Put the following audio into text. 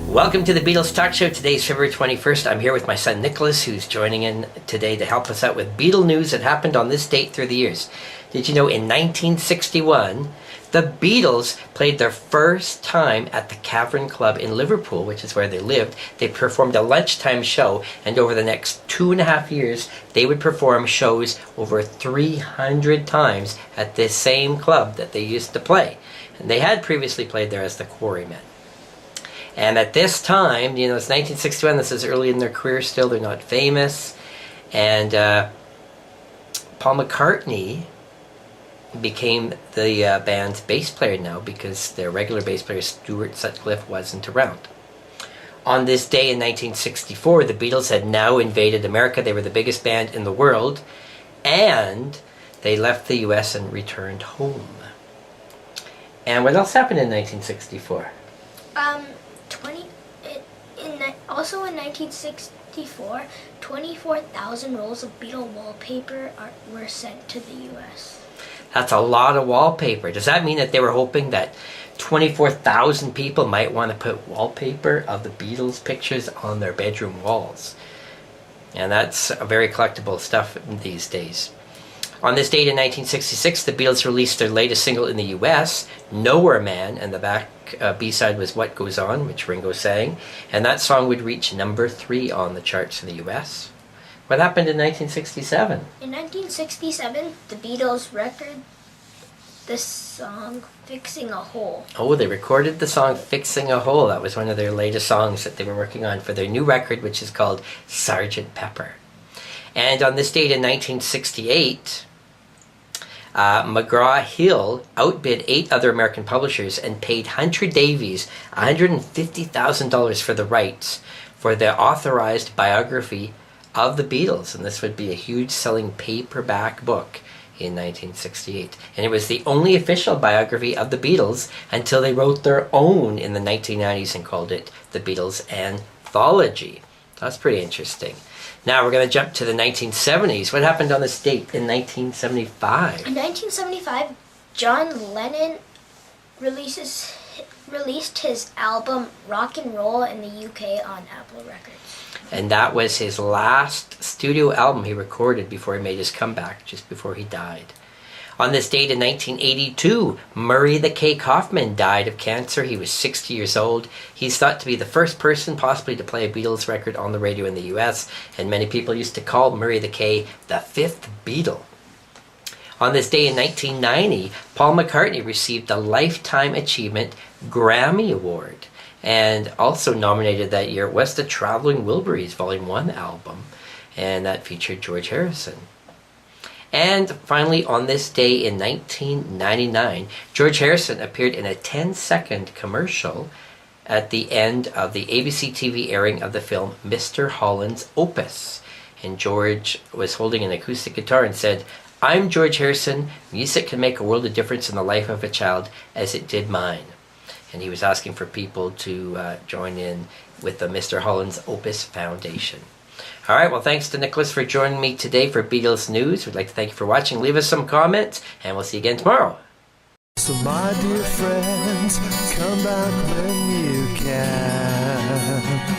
Welcome to the Beatles Talk Show. Today is February 21st. I'm here with my son Nicholas, who's joining in today to help us out with Beatle news that happened on this date through the years. Did you know in 1961, the Beatles played their first time at the Cavern Club in Liverpool, which is where they lived. They performed a lunchtime show, and over the next 2.5 years, they would perform shows over 300 times at this same club that they used to play. And they had previously played there as the Quarrymen. And at this time, you know, it's 1961, this is early in their career still, they're not famous. And Paul McCartney became the band's bass player now because their regular bass player, Stuart Sutcliffe, wasn't around. On this day in 1964, the Beatles had now invaded America. They were the biggest band in the world. And they left the US and returned home. And what else happened in 1964? Also in 1964, 24,000 rolls of Beatle wallpaper were sent to the U.S. That's a lot of wallpaper. Does that mean that they were hoping that 24,000 people might want to put wallpaper of the Beatles pictures on their bedroom walls? And that's a very collectible stuff these days. On this date in 1966, the Beatles released their latest single in the U.S., Nowhere Man, and the back B-side was What Goes On, which Ringo sang, and that song would reach number 3 on the charts in the U.S. What happened in 1967? In 1967, the Beatles recorded the song Fixing a Hole. Oh, they recorded the song Fixing a Hole. That was one of their latest songs that they were working on for their new record, which is called Sgt. Pepper. And on this date in 1968... McGraw-Hill outbid 8 other American publishers and paid Hunter Davies $150,000 for the rights for the authorized biography of the Beatles. And this would be a huge selling paperback book in 1968. And it was the only official biography of the Beatles until they wrote their own in the 1990s and called it The Beatles Anthology. That's pretty interesting. Now we're going to jump to the 1970s. What happened on this date in 1975? In 1975, John Lennon released his album Rock and Roll in the UK on Apple Records. And that was his last studio album he recorded before he made his comeback, just before he died. On this date in 1982, Murray the K. Kaufman died of cancer. He was 60 years old. He's thought to be the first person possibly to play a Beatles record on the radio in the US, and many people used to call Murray the K. the fifth Beatle. On this day in 1990, Paul McCartney received the Lifetime Achievement Grammy Award, and also nominated that year was the Traveling Wilburys Volume 1 album, and that featured George Harrison. And finally, on this day in 1999, George Harrison appeared in a 10-second commercial at the end of the ABC TV airing of the film Mr. Holland's Opus. And George was holding an acoustic guitar and said, "I'm George Harrison. Music can make a world of difference in the life of a child as it did mine." And he was asking for people to join in with the Mr. Holland's Opus Foundation. All right, well, thanks to Nicholas for joining me today for Beatles News. We'd like to thank you for watching. Leave us some comments, and we'll see you again tomorrow. So my dear friends, come back when you can.